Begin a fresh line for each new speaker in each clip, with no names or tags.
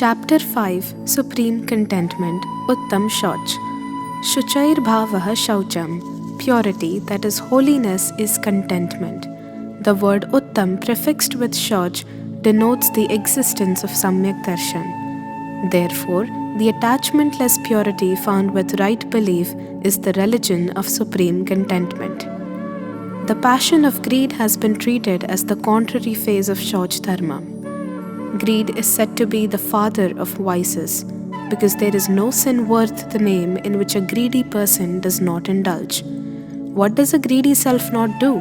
Chapter 5 Supreme Contentment Uttam Shauch. Shuchair Bhavah Shaucham. Purity, that is holiness, is contentment. The word Uttam prefixed with Shauch denotes the existence of Samyak Darshan. Therefore, the attachmentless purity found with right belief is the religion of supreme contentment. The passion of greed has been treated as the contrary phase of Shauch Dharma. Greed is said to be the father of vices, because there is no sin worth the name in which a greedy person does not indulge. What does a greedy self not do?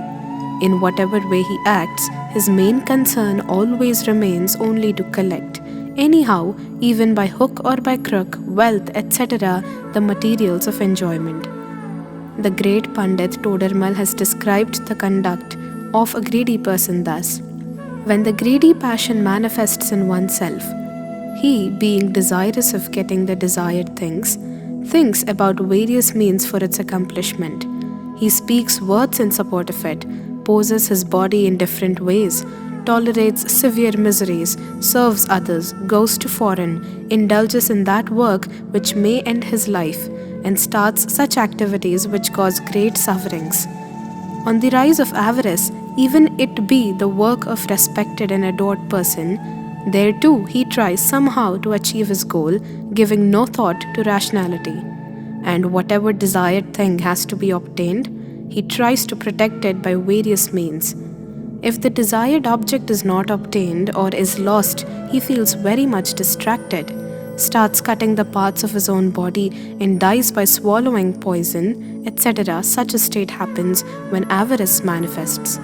In whatever way he acts, his main concern always remains only to collect, anyhow, even by hook or by crook, wealth, etc., the materials of enjoyment. The great Pandit Todarmal has described the conduct of a greedy person thus: when the greedy passion manifests in oneself, he, being desirous of getting the desired things, thinks about various means for its accomplishment. He speaks words in support of it, poses his body in different ways, tolerates severe miseries, serves others, goes to foreign, indulges in that work which may end his life, and starts such activities which cause great sufferings. On the rise of avarice, even it be the work of respected and adored person, there too he tries somehow to achieve his goal, giving no thought to rationality. And whatever desired thing has to be obtained, he tries to protect it by various means. If the desired object is not obtained or is lost, he feels very much distracted, starts cutting the parts of his own body and dies by swallowing poison, etc. Such a state happens when avarice manifests.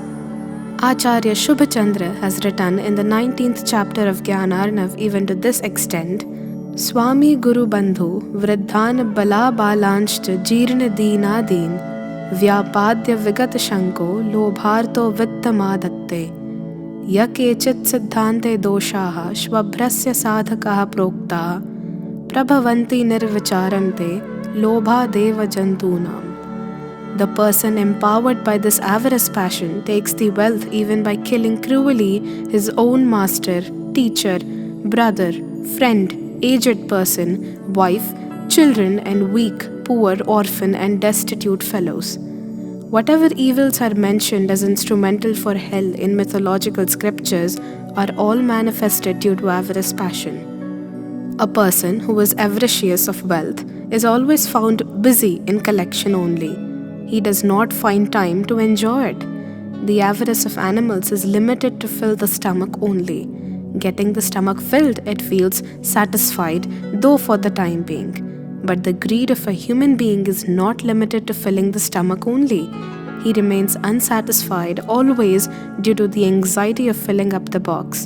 Acharya Shubhachandra has written in the 19th chapter of Gyanarnav even to this extent: Swami Guru Bandhu Vriddhan Bala Balanshcha Jeerna Deena Deen Vyapadya Vigat Shanko Lobharto Vittamaadatte Yakechit Siddhante Doshaha Shvabhrasya Sadhakaha Proktaha Prabhavanti Nirvicharante Lobha Deva Jantunam. The person empowered by this avarice passion takes the wealth even by killing cruelly his own master, teacher, brother, friend, aged person, wife, children, and weak, poor, orphan, and destitute fellows. Whatever evils are mentioned as instrumental for hell in mythological scriptures are all manifested due to avarice passion. A person who is avaricious of wealth is always found busy in collection only. He does not find time to enjoy it. The avarice of animals is limited to fill the stomach only. Getting the stomach filled, it feels satisfied, though for the time being. But the greed of a human being is not limited to filling the stomach only. He remains unsatisfied always due to the anxiety of filling up the box.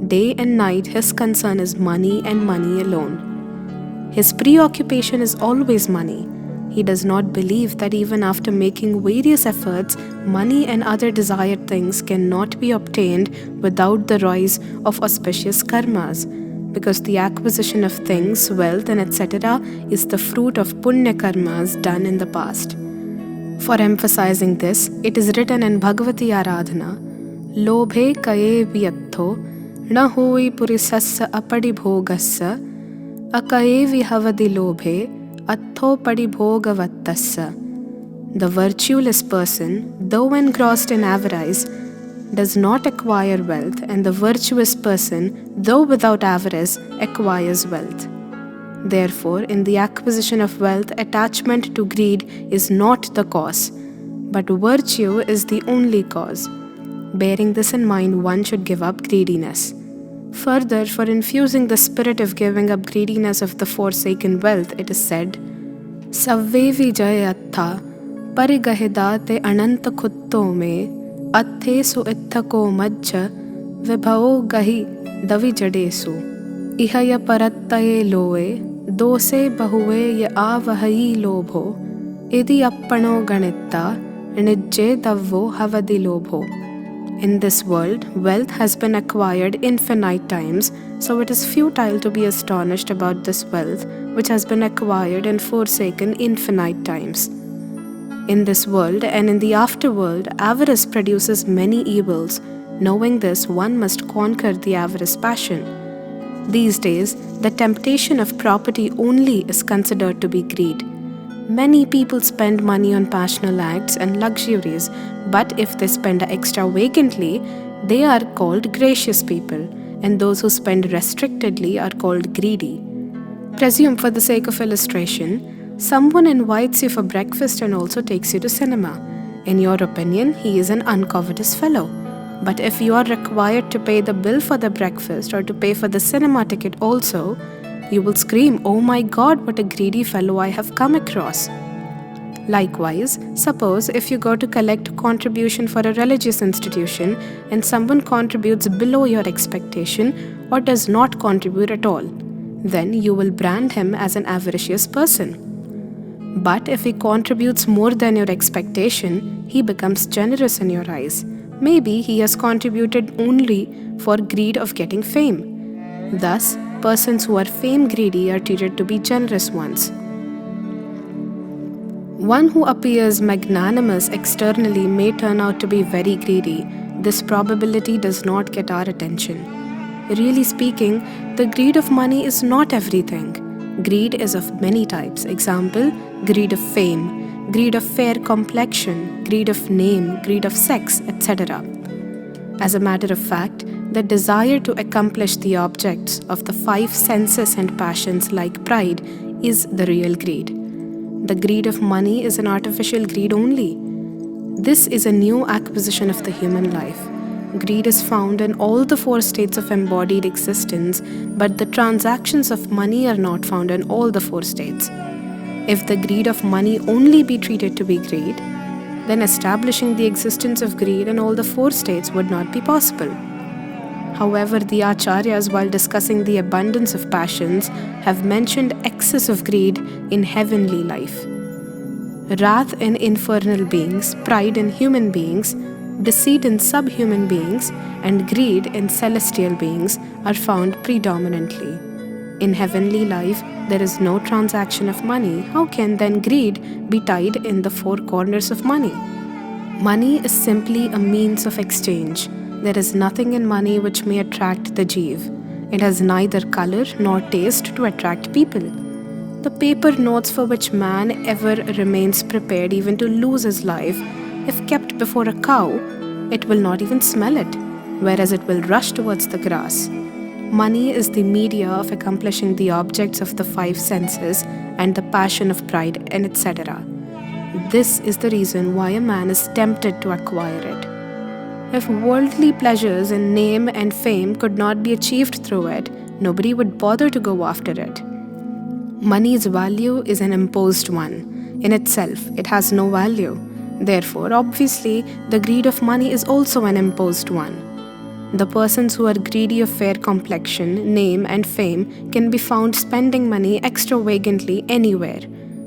Day and night his concern is money and money alone. His preoccupation is always money. He does not believe that even after making various efforts, money and other desired things cannot be obtained without the rise of auspicious karmas, because the acquisition of things, wealth, and etc. is the fruit of punya karmas done in the past. For emphasizing this, it is written in Bhagavati Aradhana: Lobhe kaye vyatho na hui purisassa apadi bhogassa akaye vihavadi lobhe attho padi bhogavattassa. The virtueless person, though engrossed in avarice, does not acquire wealth, and the virtuous person, though without avarice, acquires wealth. Therefore, in the acquisition of wealth, attachment to greed is not the cause, but virtue is the only cause. Bearing this in mind, one should give up greediness. Further, for infusing the spirit of giving up greediness of the forsaken wealth, it is said: Savve vijay attha parigahidate ananta khutto me atthe su ittako majja vibhao gahi davi jadesu ihaya parattaye loe dose bahuve ya avahai lobho idi appano ganitta nijje davvo havadi lobho. In this world, wealth has been acquired infinite times, so it is futile to be astonished about this wealth which has been acquired and forsaken infinite times. In this world and in the afterworld, avarice produces many evils. Knowing this, one must conquer the avarice passion. These days, the temptation of property only is considered to be greed. Many people spend money on passional acts and luxuries, but if they spend extra vacantly, they are called gracious people, and those who spend restrictedly are called greedy. Presume, for the sake of illustration, someone invites you for breakfast and also takes you to cinema. In your opinion, he is an uncovetous fellow. But if you are required to pay the bill for the breakfast or to pay for the cinema ticket also, you will scream, "Oh my God, what a greedy fellow I have come across." Likewise, suppose if you go to collect contribution for a religious institution and someone contributes below your expectation or does not contribute at all, then you will brand him as an avaricious person. But if he contributes more than your expectation, he becomes generous in your eyes. Maybe he has contributed only for greed of getting fame. Thus, persons who are fame greedy are treated to be generous ones. One who appears magnanimous externally may turn out to be very greedy. This probability does not get our attention. Really speaking, the greed of money is not everything. Greed is of many types. Example, greed of fame, greed of fair complexion, greed of name, greed of sex, etc. As a matter of fact, the desire to accomplish the objects of the five senses and passions like pride is the real greed. The greed of money is an artificial greed only. This is a new acquisition of the human life. Greed is found in all the four states of embodied existence, but the transactions of money are not found in all the four states. If the greed of money only be treated to be greed, then establishing the existence of greed in all the four states would not be possible. However, the Acharyas, while discussing the abundance of passions, have mentioned excess of greed in heavenly life. Wrath in infernal beings, pride in human beings, deceit in subhuman beings, and greed in celestial beings are found predominantly. In heavenly life, there is no transaction of money. How can then greed be tied in the four corners of money? Money is simply a means of exchange. There is nothing in money which may attract the jeev. It has neither color nor taste to attract people. The paper notes for which man ever remains prepared even to lose his life, if kept before a cow, it will not even smell it, whereas it will rush towards the grass. Money is the media of accomplishing the objects of the five senses and the passion of pride, and etc. This is the reason why a man is tempted to acquire it. If worldly pleasures in name and fame could not be achieved through it, nobody would bother to go after it. Money's value is an imposed one. In itself, it has no value. Therefore, obviously, the greed of money is also an imposed one. The persons who are greedy of fair complexion, name, and fame can be found spending money extravagantly anywhere.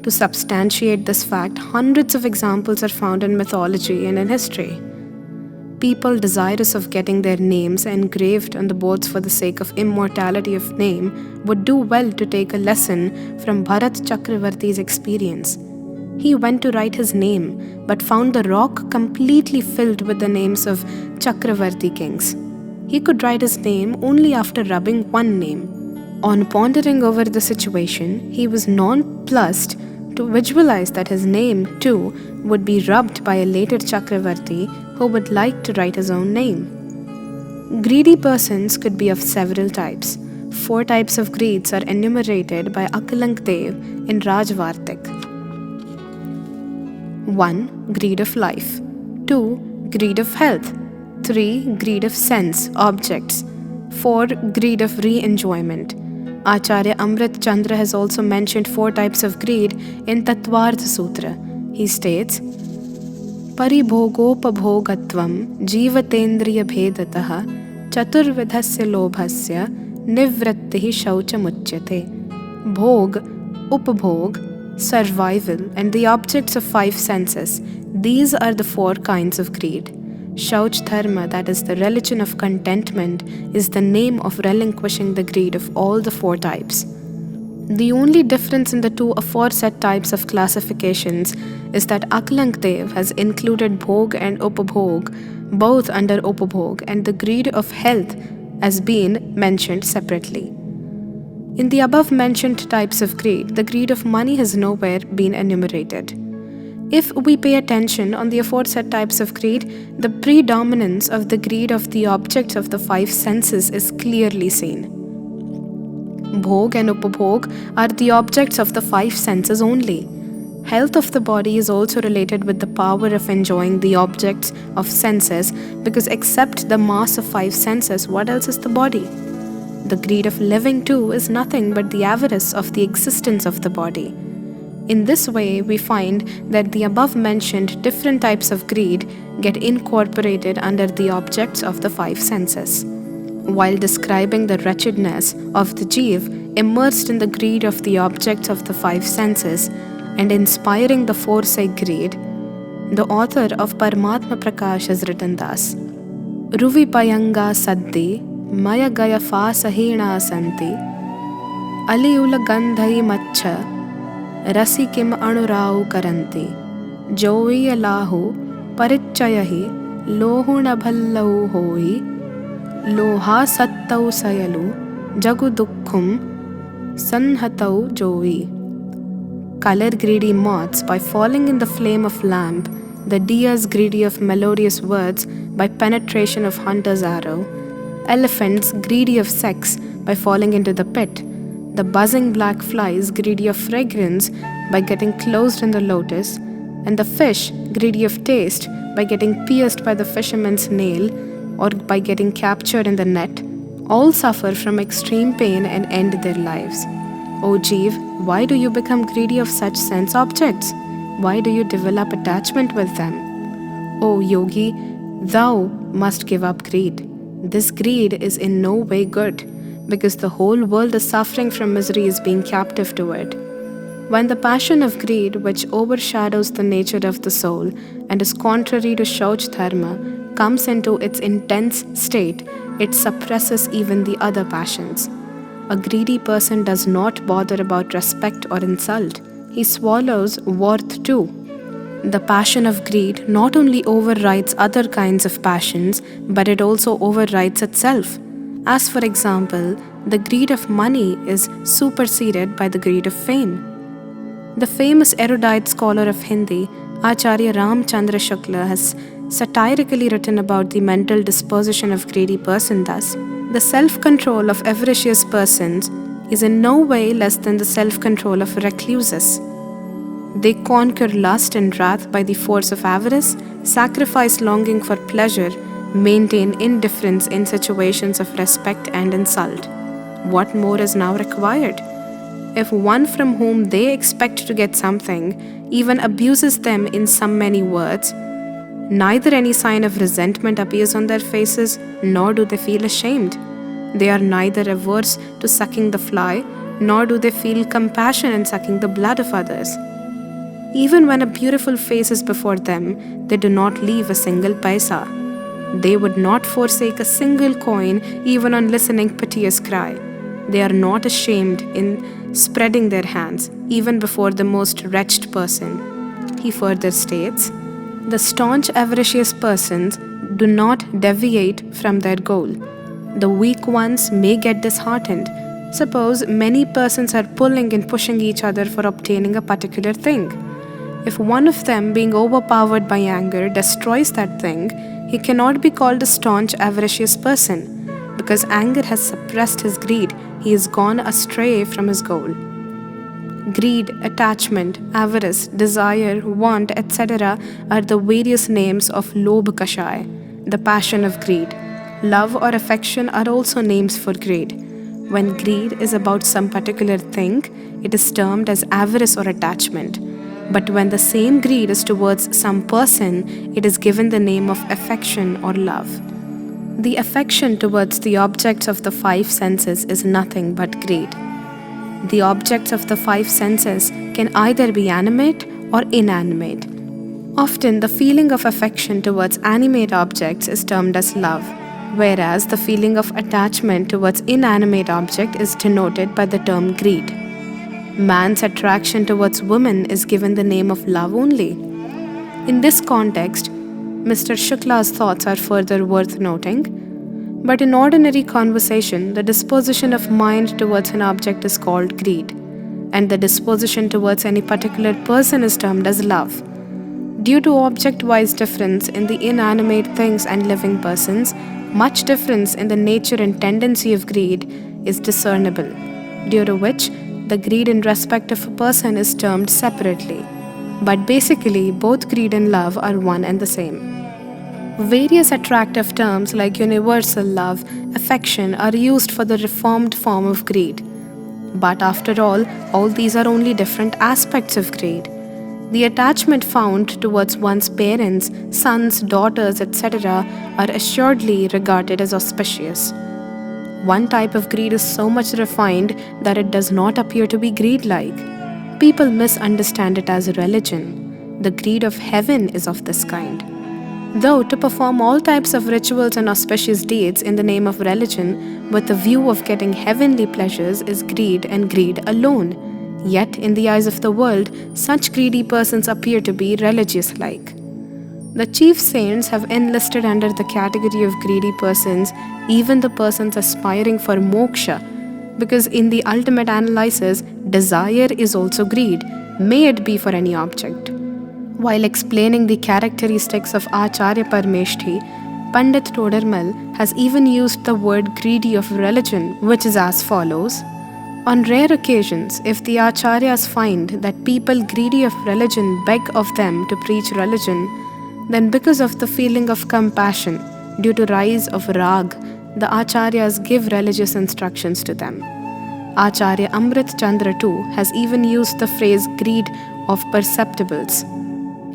To substantiate this fact, hundreds of examples are found in mythology and in history. People desirous of getting their names engraved on the boards for the sake of immortality of name would do well to take a lesson from Bharat Chakravarti's experience. He went to write his name, but found the rock completely filled with the names of Chakravarti kings. He could write his name only after rubbing one name. On pondering over the situation, he was nonplussed to visualize that his name, too, would be rubbed by a later Chakravarti who would like to write his own name. Greedy persons could be of several types. 4 types of greeds are enumerated by Akalank Dev in Rajvartik. 1. Greed of life. 2. Greed of health. 3. Greed of sense, objects. 4. Greed of re-enjoyment. Acharya Amrit Chandra has also mentioned 4 types of greed in Tattvartha Sutra. He states, Paribhogopabhogatvam jivatendriya bhedataha chaturvidhasya lobhasya nivrattihi shaucha muchyate. Bhog, upabhog, survival, and the objects of 5 senses. These are the 4 kinds of greed. Shauch Dharma, that is the religion of contentment, is the name of relinquishing the greed of all the 4 types. The only difference in the 2 aforesaid types of classifications is that Akalank Dev has included Bhog and Upabhog both under Upabhog, and the greed of health has been mentioned separately. In the above-mentioned types of greed, the greed of money has nowhere been enumerated. If we pay attention on the aforesaid types of greed, the predominance of the greed of the objects of the five senses is clearly seen. Bhog and upabhog are the objects of the five senses only. Health of the body is also related with the power of enjoying the objects of senses, because except the mass of five senses, what else is the body? The greed of living too is nothing but the avarice of the existence of the body. In this way, we find that the above-mentioned different types of greed get incorporated under the objects of the five senses. While describing the wretchedness of the Jeev immersed in the greed of the objects of the five senses and inspiring the aforesaid greed, the author of Paramatma Prakash has written thus: Ruvi Payanga Saddi Maya Gaya Fasahina Santi Aliula Gandhai Macha Rasi Kim Anurau Karanti Joi Alahu Parichayahi Lohuna Bhallau Hoi Loha Sattau Sayalu Jagu Dukkhum Sanhatau Joi. Color greedy moths by falling in the flame of lamp, the deers greedy of melodious words by penetration of hunter's arrow, elephants greedy of sex by falling into the pit, the buzzing black flies greedy of fragrance by getting closed in the lotus, and the fish greedy of taste by getting pierced by the fisherman's nail or by getting captured in the net, all suffer from extreme pain and end their lives. O Jeev, why do you become greedy of such sense objects? Why do you develop attachment with them? O Yogi, thou must give up greed. This greed is in no way good, because the whole world is suffering from misery is being captive to it. When the passion of greed, which overshadows the nature of the soul and is contrary to Shauch Dharma, comes into its intense state, it suppresses even the other passions. A greedy person does not bother about respect or insult. He swallows worth too. The passion of greed not only overrides other kinds of passions, but it also overrides itself. As for example, the greed of money is superseded by the greed of fame. The famous erudite scholar of Hindi, Acharya Ramchandra Shukla, has satirically written about the mental disposition of greedy person thus: the self-control of avaricious persons is in no way less than the self-control of recluses. They conquer lust and wrath by the force of avarice, sacrifice longing for pleasure, maintain indifference in situations of respect and insult. What more is now required? If one from whom they expect to get something even abuses them in some many words, neither any sign of resentment appears on their faces, nor do they feel ashamed. They are neither averse to sucking the fly, nor do they feel compassion in sucking the blood of others. Even when a beautiful face is before them, they do not leave a single paisa. They would not forsake a single coin even on listening piteous cry. They are not ashamed in spreading their hands, even before the most wretched person. He further states, the staunch avaricious persons do not deviate from their goal. The weak ones may get disheartened. Suppose many persons are pulling and pushing each other for obtaining a particular thing. If one of them, being overpowered by anger, destroys that thing, he cannot be called a staunch avaricious person, because anger has suppressed his greed. He has gone astray from his goal. Greed, attachment, avarice, desire, want, etc. are the various names of Lobh Kashai, the passion of greed. Love or affection are also names for greed. When greed is about some particular thing, it is termed as avarice or attachment. But when the same greed is towards some person, it is given the name of affection or love. The affection towards the objects of the five senses is nothing but greed. The objects of the five senses can either be animate or inanimate. Often, the feeling of affection towards animate objects is termed as love, whereas the feeling of attachment towards inanimate object is denoted by the term greed. Man's attraction towards women is given the name of love only. In this context, Mr. Shukla's thoughts are further worth noting. But in ordinary conversation, the disposition of mind towards an object is called greed, and the disposition towards any particular person is termed as love. Due to object-wise difference in the inanimate things and living persons, much difference in the nature and tendency of greed is discernible, due to which the greed in respect of a person is termed separately. But basically, both greed and love are one and the same. Various attractive terms like universal love, affection are used for the reformed form of greed. But after all these are only different aspects of greed. The attachment found towards one's parents, sons, daughters, etc. are assuredly regarded as auspicious. One type of greed is so much refined that it does not appear to be greed-like. People misunderstand it as religion. The greed of heaven is of this kind. Though to perform all types of rituals and auspicious deeds in the name of religion with the view of getting heavenly pleasures is greed and greed alone. Yet, in the eyes of the world, such greedy persons appear to be religious-like. The chief saints have enlisted under the category of greedy persons even the persons aspiring for moksha, because in the ultimate analysis, desire is also greed, may it be for any object. While explaining the characteristics of Acharya Parmeshthi, Pandit Todarmal has even used the word greedy of religion, which is as follows. On rare occasions, if the acharyas find that people greedy of religion beg of them to preach religion, then because of the feeling of compassion due to rise of rag, the acharyas give religious instructions to them. Acharya Amrit Chandra too has even used the phrase greed of perceptibles.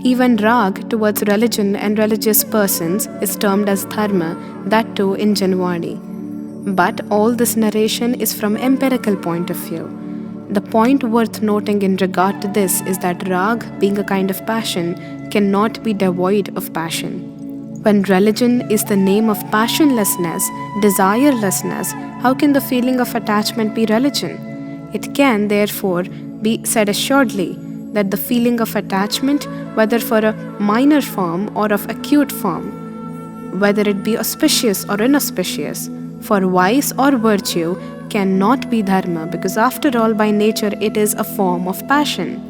Even rag towards religion and religious persons is termed as dharma, that too in Janwani. But all this narration is from empirical point of view. The point worth noting in regard to this is that rag, being a kind of passion, cannot be devoid of passion. When religion is the name of passionlessness, desirelessness, how can the feeling of attachment be religion? It can, therefore, be said assuredly that the feeling of attachment, whether for a minor form or of acute form, whether it be auspicious or inauspicious, for vice or virtue, cannot be dharma, because after all by nature it is a form of passion.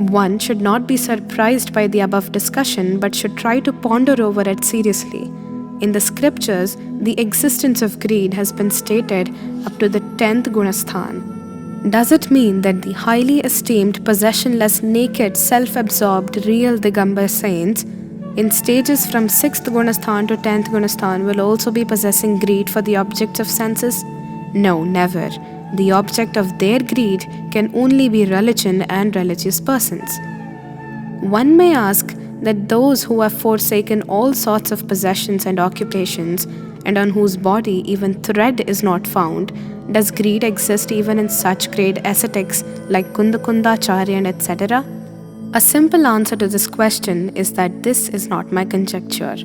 One should not be surprised by the above discussion but should try to ponder over it seriously. In the scriptures, the existence of greed has been stated up to the 10th Gunasthan. Does it mean that the highly esteemed, possessionless, naked, self-absorbed, real Digambar saints in stages from 6th Gunasthan to 10th Gunasthan will also be possessing greed for the objects of senses? No, never. The object of their greed can only be religion and religious persons. One may ask that those who have forsaken all sorts of possessions and occupations, and on whose body even thread is not found, does greed exist even in such great ascetics like Kundakundacharya and etc.? A simple answer to this question is that this is not my conjecture.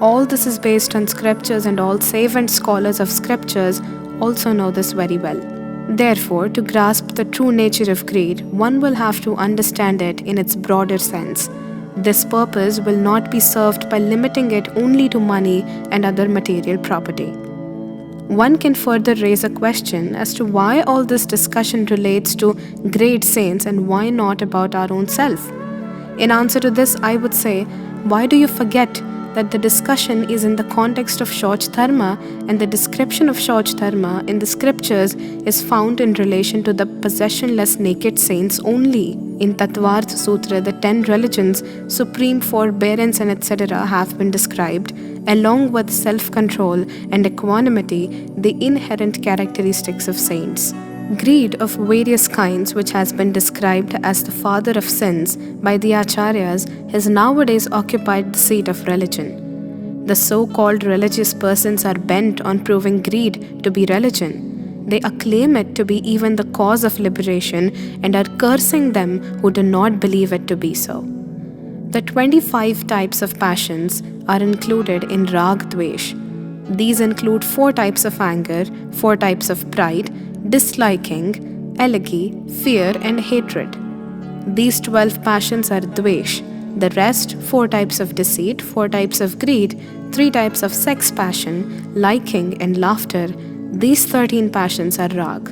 All this is based on scriptures, and all savant scholars of scriptures also know this very well. Therefore, to grasp the true nature of greed, one will have to understand it in its broader sense. This purpose will not be served by limiting it only to money and other material property. One can further raise a question as to why all this discussion relates to great saints and why not about our own self. In answer to this, I would say, why do you forget that the discussion is in the context of Shauch Dharma, and the description of Shauch Dharma in the scriptures is found in relation to the possessionless naked saints only. In Tattvarth Sutra, the 10 religions, supreme forbearance and etc. have been described, along with self-control and equanimity, the inherent characteristics of saints. Greed of various kinds, which has been described as the father of sins by the acharyas, has nowadays occupied the seat of religion. The so-called religious persons are bent on proving greed to be religion. They acclaim it to be even the cause of liberation and are cursing them who do not believe it to be so. The 25 types of passions are included in Rag Dvesh. These include 4 types of anger, 4 types of pride, disliking, elegy, fear and hatred. These 12 passions are dvesh. The rest, 4 types of deceit, 4 types of greed, 3 types of sex passion, liking and laughter, these 13 passions are rag.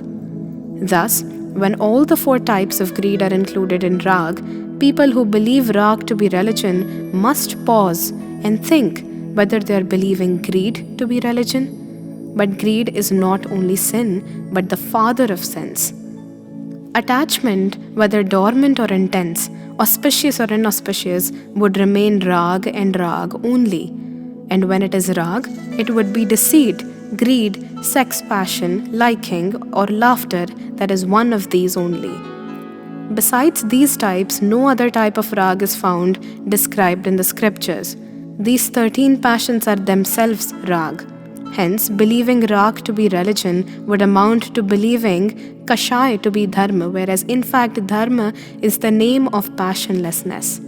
Thus, when all the 4 types of greed are included in rag, people who believe rag to be religion must pause and think whether they are believing greed to be religion. But greed is not only sin, but the father of sins. Attachment, whether dormant or intense, auspicious or inauspicious, would remain rag and rag only. And when it is rag, it would be deceit, greed, sex passion, liking, or laughter that is one of these only. Besides these types, no other type of rag is found described in the scriptures. These 13 passions are themselves rag. Hence, believing rag to be religion would amount to believing kashay to be dharma, whereas in fact dharma is the name of passionlessness.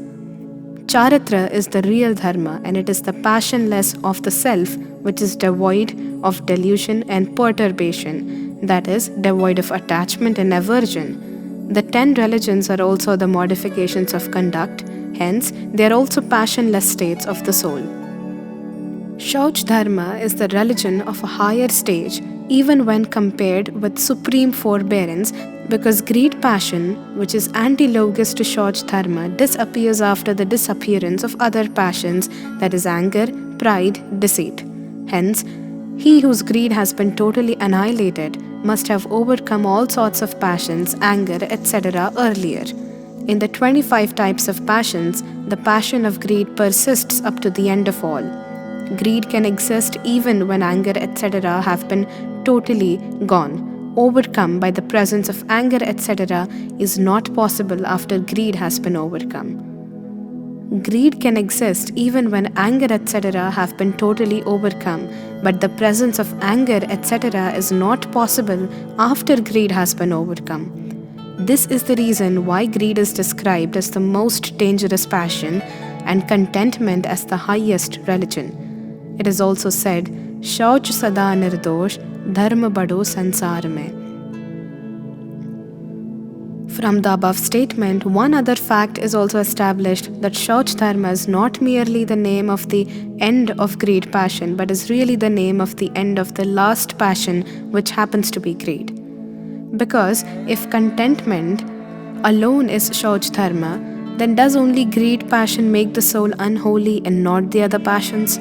Charitra is the real dharma, and it is the passionless of the self which is devoid of delusion and perturbation, that is, devoid of attachment and aversion. The 10 religions are also the modifications of conduct, hence, they are also passionless states of the soul. Shauch Dharma is the religion of a higher stage, even when compared with supreme forbearance, because greed passion, which is antilogous to Shauch Dharma, disappears after the disappearance of other passions, that is anger, pride, deceit. Hence, he whose greed has been totally annihilated must have overcome all sorts of passions, anger, etc. earlier. In the 25 types of passions, the passion of greed persists up to the end of all. Greed can exist even when anger, etc. have been totally gone. Overcome by the presence of anger, etc. is not possible after greed has been overcome. Greed can exist even when anger, etc. have been totally overcome, but the presence of anger, etc. is not possible after greed has been overcome. This is the reason why greed is described as the most dangerous passion and contentment as the highest religion. It is also said, Shauch sada nirdosh, dharma bado sansar mein. From the above statement, one other fact is also established that Shauch Dharma is not merely the name of the end of greed passion, but is really the name of the end of the last passion, which happens to be greed. Because if contentment alone is Shauch Dharma, then does only greed passion make the soul unholy and not the other passions?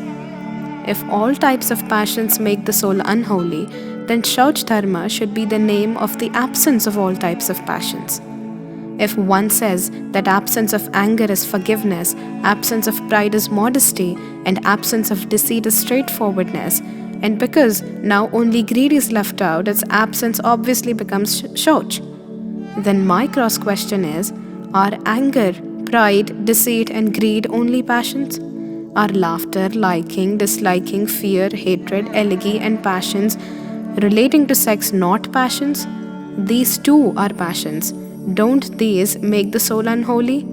If all types of passions make the soul unholy, then Shauch Dharma should be the name of the absence of all types of passions. If one says that absence of anger is forgiveness, absence of pride is modesty, and absence of deceit is straightforwardness, and because now only greed is left out, its absence obviously becomes Shauch. Then my cross question is, are anger, pride, deceit, and greed only passions? Are laughter, liking, disliking, fear, hatred, elegy, and passions relating to sex not passions? These too are passions. Don't these make the soul unholy?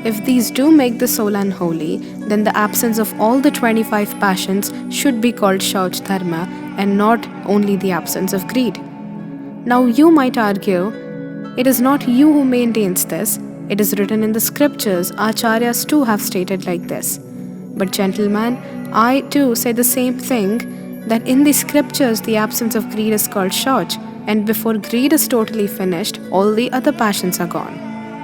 If these do make the soul unholy, then the absence of all the 25 passions should be called Shauch Dharma and not only the absence of greed. Now you might argue, it is not you who maintains this. It is written in the scriptures, Acharyas too have stated like this. But gentlemen, I too say the same thing, that in the scriptures the absence of greed is called Shauch, and before greed is totally finished, all the other passions are gone.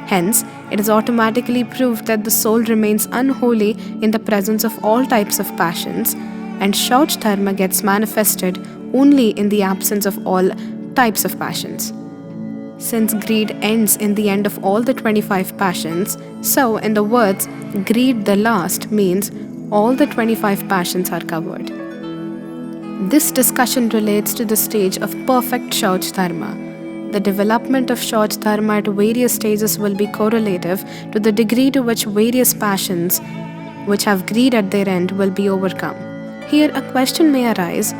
Hence, it is automatically proved that the soul remains unholy in the presence of all types of passions, and Shauch Dharma gets manifested only in the absence of all types of passions. Since greed ends in the end of all the 25 passions, so in the words, greed the last means all the 25 passions are covered. This discussion relates to the stage of perfect Shauch Dharma. The development of Shauch Dharma at various stages will be correlative to the degree to which various passions, which have greed at their end, will be overcome. Here a question may arise,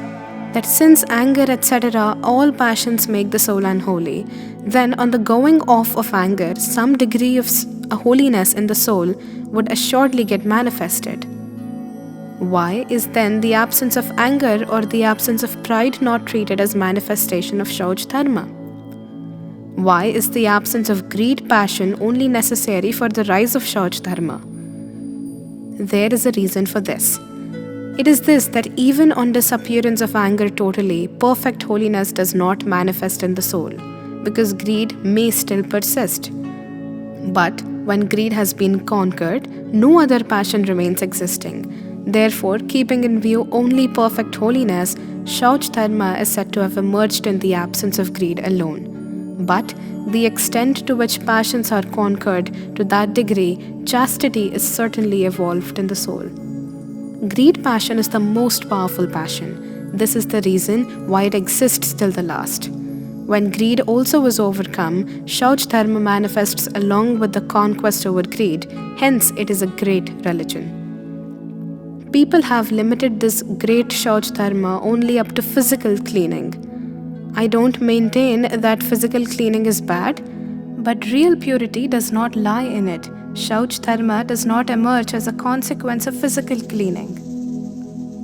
that since anger, etc., all passions make the soul unholy, then on the going off of anger, some degree of holiness in the soul would assuredly get manifested. Why is then the absence of anger or the absence of pride not treated as manifestation of Shauch Dharma? Why is the absence of greed passion only necessary for the rise of Shauch Dharma? There is a reason for this. It is this that even on disappearance of anger totally, perfect holiness does not manifest in the soul, because greed may still persist. But when greed has been conquered, no other passion remains existing. Therefore, keeping in view only perfect holiness, Shauch Dharma is said to have emerged in the absence of greed alone. But the extent to which passions are conquered, to that degree, chastity is certainly evolved in the soul. Greed passion is the most powerful passion. This is the reason why it exists till the last. When greed also is overcome, Shauch Dharma manifests along with the conquest over greed, hence it is a great religion. People have limited this great Shauch Dharma only up to physical cleaning. I don't maintain that physical cleaning is bad, but real purity does not lie in it. Shauch Dharma does not emerge as a consequence of physical cleaning.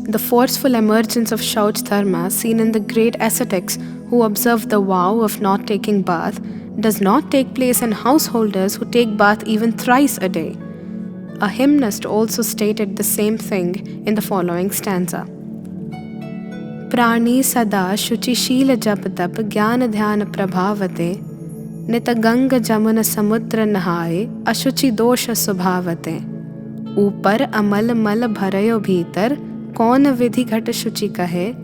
The forceful emergence of Shauch Dharma seen in the great ascetics who observe the vow of not taking bath does not take place in householders who take bath even thrice a day. A hymnist also stated the same thing in the following stanza. Prani sada shuchi shila jap tap jnana dhyana prabhavate nita ganga jamuna samudra nahaye ashuchi dosha subhavate upar amal mal bharayo bhitar kaun vidhi ghat shuchi kahe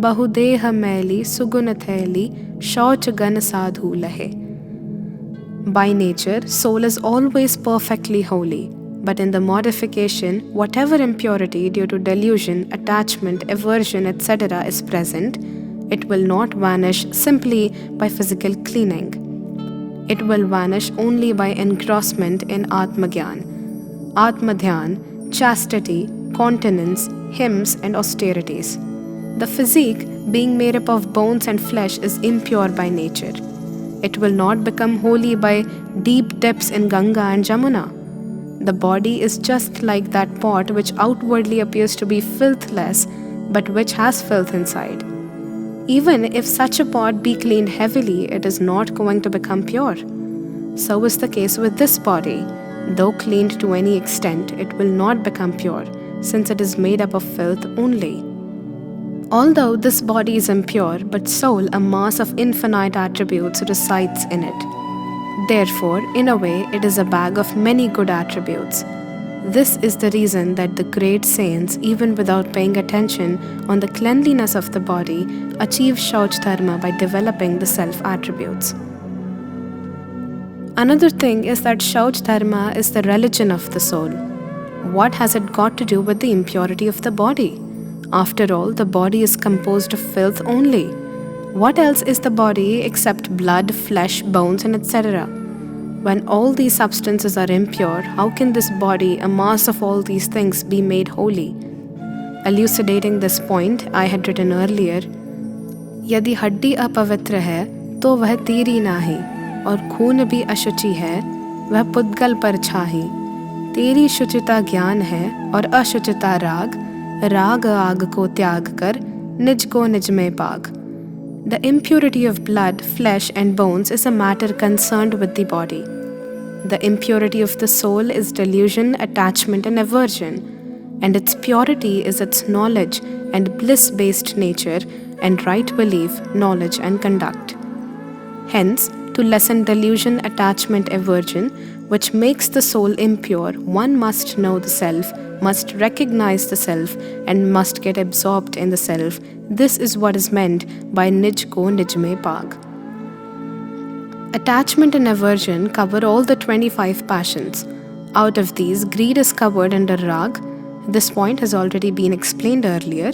bahudeha maili sugun theli shauch gan sadhu lahe. By nature, soul is always perfectly holy. But in the modification, whatever impurity due to delusion, attachment, aversion, etc. is present, it will not vanish simply by physical cleaning. It will vanish only by engrossment in Atmagyan, Atmadhyan, chastity, continence, hymns and austerities. The physique, being made up of bones and flesh, is impure by nature. It will not become holy by deep dips in Ganga and Jamuna. The body is just like that pot which outwardly appears to be filthless, but which has filth inside. Even if such a pot be cleaned heavily, it is not going to become pure. So is the case with this body. Though cleaned to any extent, it will not become pure, since it is made up of filth only. Although this body is impure, but soul, a mass of infinite attributes, resides in it. Therefore, in a way, it is a bag of many good attributes. This is the reason that the great saints, even without paying attention on the cleanliness of the body, achieve Shauch Dharma by developing the self-attributes. Another thing is that Shauch Dharma is the religion of the soul. What has it got to do with the impurity of the body? After all, the body is composed of filth only. What else is the body except blood, flesh, bones, and etc.? When all these substances are impure, how can this body, a mass of all these things, be made holy? Elucidating this point, I had written earlier, यदि हड्डी अपवित्र है तो वह तेरी नाही, और खून भी अशुचि है वह पुद्गल पर छाही. तेरी शुचिता ज्ञान है और अशुचिता राग, राग आग को त्याग कर निज को निज में पाग. The impurity of blood, flesh and bones is a matter concerned with the body. The impurity of the soul is delusion, attachment and aversion, and its purity is its knowledge and bliss-based nature and right belief, knowledge and conduct. Hence, to lessen delusion, attachment, aversion, which makes the soul impure, one must know the self, must recognize the self, and must get absorbed in the self. This is what is meant by Nij ko Nij mein paag. Attachment and aversion cover all the 25 passions. Out of these, greed is covered under rag. This point has already been explained earlier.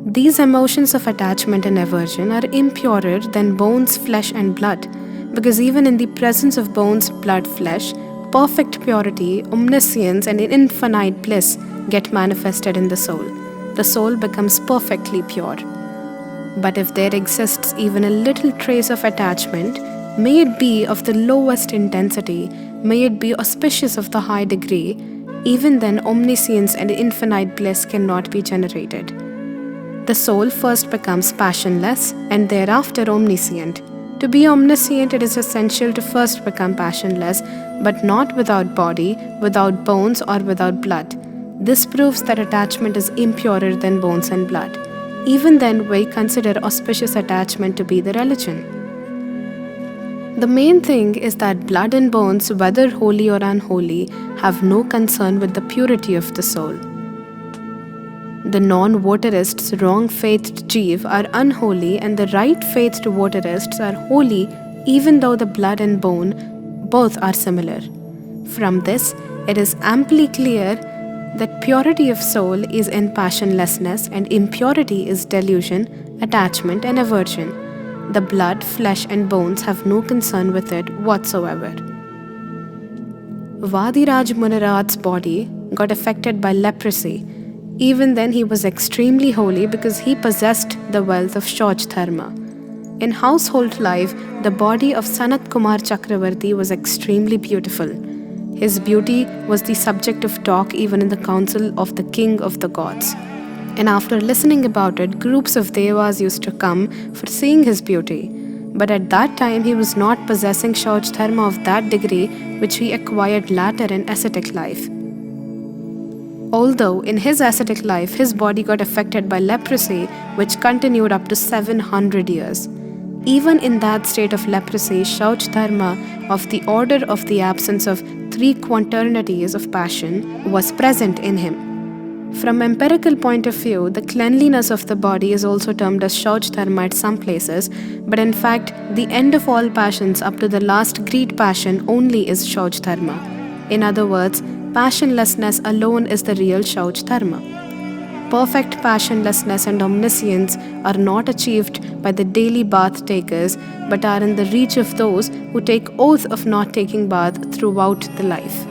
These emotions of attachment and aversion are impurer than bones, flesh and blood, because even in the presence of bones, blood, flesh, perfect purity, omniscience and infinite bliss get manifested in the soul. The soul becomes perfectly pure. But if there exists even a little trace of attachment, may it be of the lowest intensity, may it be auspicious of the high degree, even then omniscience and infinite bliss cannot be generated. The soul first becomes passionless and thereafter omniscient. To be omniscient, it is essential to first become passionless, but not without body, without bones or without blood. This proves that attachment is impurer than bones and blood. Even then, we consider auspicious attachment to be the religion. The main thing is that blood and bones, whether holy or unholy, have no concern with the purity of the soul. The non-voterists, wrong-faithed Jeev are unholy, and the right-faithed voterists are holy, even though the blood and bone both are similar. From this, it is amply clear that purity of soul is in passionlessness and impurity is delusion, attachment and aversion. The blood, flesh and bones have no concern with it whatsoever. Vadiraj Muniraj's body got affected by leprosy. Even then he was extremely holy because he possessed the wealth of Shauch Dharma. In household life, the body of Sanat Kumar Chakravarti was extremely beautiful. His beauty was the subject of talk even in the council of the king of the gods. And after listening about it, groups of devas used to come for seeing his beauty. But at that time, he was not possessing Shauch Dharma of that degree which he acquired later in ascetic life. Although in his ascetic life, his body got affected by leprosy, which continued up to 700 years. Even in that state of leprosy, Shauch Dharma of the order of the absence of 3 quaternities of passion was present in him. From empirical point of view, the cleanliness of the body is also termed as Shauch Dharma at some places, but in fact, the end of all passions up to the last greed passion only is Shauch Dharma. In other words, passionlessness alone is the real Shauch Dharma. Perfect passionlessness and omniscience are not achieved by the daily bath takers, but are in the reach of those who take oath of not taking bath throughout the life.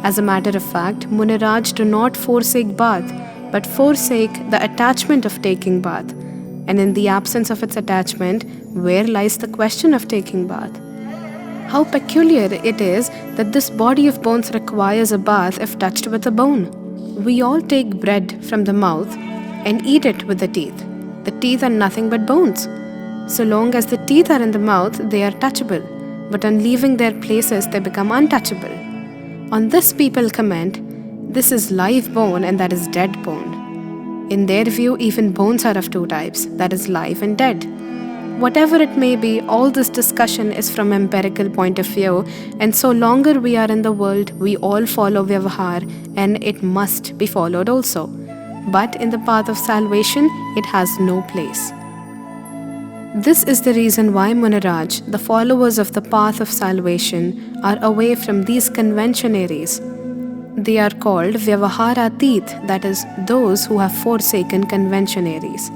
As a matter of fact, Muniraj do not forsake bath, but forsake the attachment of taking bath. And in the absence of its attachment, where lies the question of taking bath? How peculiar it is that this body of bones requires a bath if touched with a bone. We all take bread from the mouth and eat it with the teeth. The teeth are nothing but bones. So long as the teeth are in the mouth, they are touchable, but on leaving their places, they become untouchable. On this, people comment, this is live bone and that is dead bone. In their view, even bones are of 2 types, that is live and dead. Whatever it may be, all this discussion is from empirical point of view, and so longer we are in the world, we all follow Vyavahar, and it must be followed also. But in the path of salvation, it has no place. This is the reason why Muniraj, the followers of the path of salvation, are away from these conventionaries. They are called Vyavaharatit, that is, those who have forsaken conventionaries.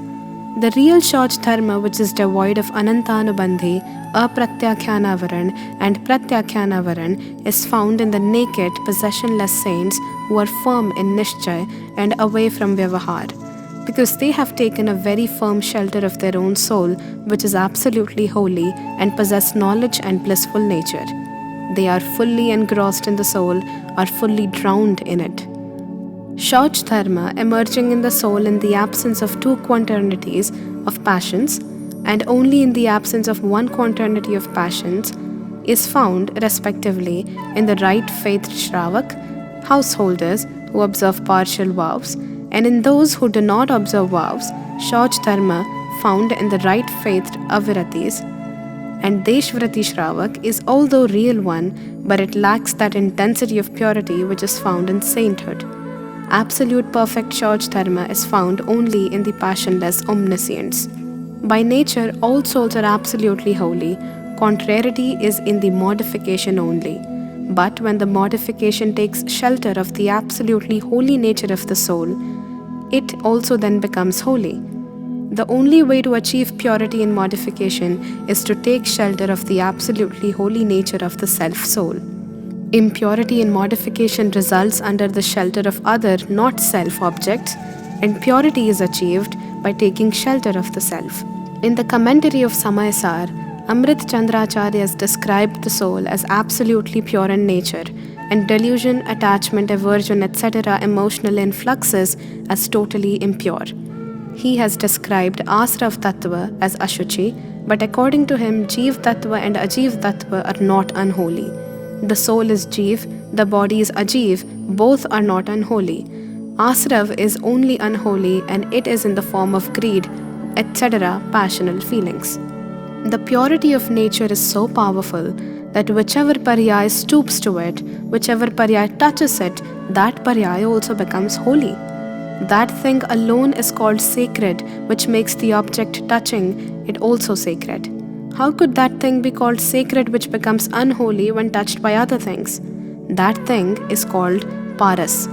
The real Shauch Dharma, which is devoid of Anantanubandhi, Apratyakhyanavaran and Pratyakyanavaran, is found in the naked, possessionless saints who are firm in Nishchay and away from Vyavahar, because they have taken a very firm shelter of their own soul, which is absolutely holy and possess knowledge and blissful nature. They are fully engrossed in the soul, are fully drowned in it. Shauch Dharma, emerging in the soul in the absence of 2 quaternities of passions and only in the absence of 1 quaternity of passions, is found, respectively, in the right-faithed Shravak, householders who observe partial vows, and in those who do not observe vows, Shauch Dharma found in the right-faithed Aviratis, and Deshvrati Shravak is although real one, but it lacks that intensity of purity which is found in sainthood. Absolute perfect Shauch Dharma is found only in the passionless omniscience. By nature, all souls are absolutely holy. Contrariety is in the modification only. But when the modification takes shelter of the absolutely holy nature of the soul, it also then becomes holy. The only way to achieve purity in modification is to take shelter of the absolutely holy nature of the self-soul. Impurity in modification results under the shelter of other, not self objects, and purity is achieved by taking shelter of the self. In the commentary of Samaysar, Amrit Chandracharya has described the soul as absolutely pure in nature, and delusion, attachment, aversion, etc. emotional influxes as totally impure. He has described Asrav Tattva as Ashuchi, but according to him, Jeev Tattva and Ajeev Tattva are not unholy. The soul is Jeev, the body is Ajeev, both are not unholy. Asrav is only unholy and it is in the form of greed, etc. passional feelings. The purity of nature is so powerful that whichever paryaya stoops to it, whichever paryaya touches it, that paryaya also becomes holy. That thing alone is called sacred, which makes the object touching it also sacred. How could that thing be called sacred which becomes unholy when touched by other things? That thing is called paras.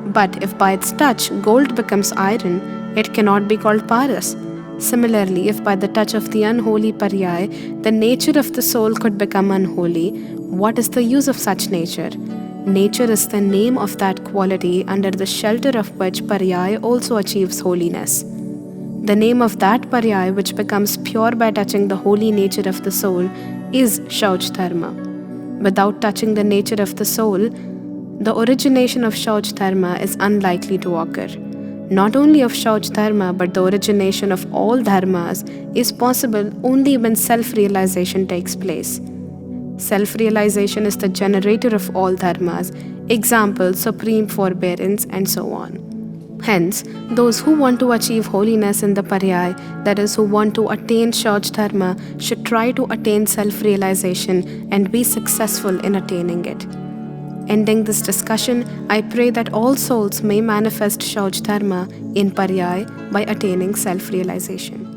But if by its touch gold becomes iron, it cannot be called paras. Similarly, if by the touch of the unholy paryaya, the nature of the soul could become unholy, what is the use of such nature? Nature is the name of that quality under the shelter of which paryaya also achieves holiness. The name of that paryaya which becomes pure by touching the holy nature of the soul is Shauch Dharma. Without touching the nature of the soul, the origination of Shauch Dharma is unlikely to occur. Not only of Shauch Dharma, but the origination of all dharmas is possible only when self-realization takes place. Self-realization is the generator of all dharmas, example, supreme forbearance, and so on. Hence, those who want to achieve holiness in the paryaya, that is, who want to attain Shauch Dharma, should try to attain self-realization and be successful in attaining it. Ending this discussion, I pray that all souls may manifest Shauch Dharma in paryaya by attaining self-realization.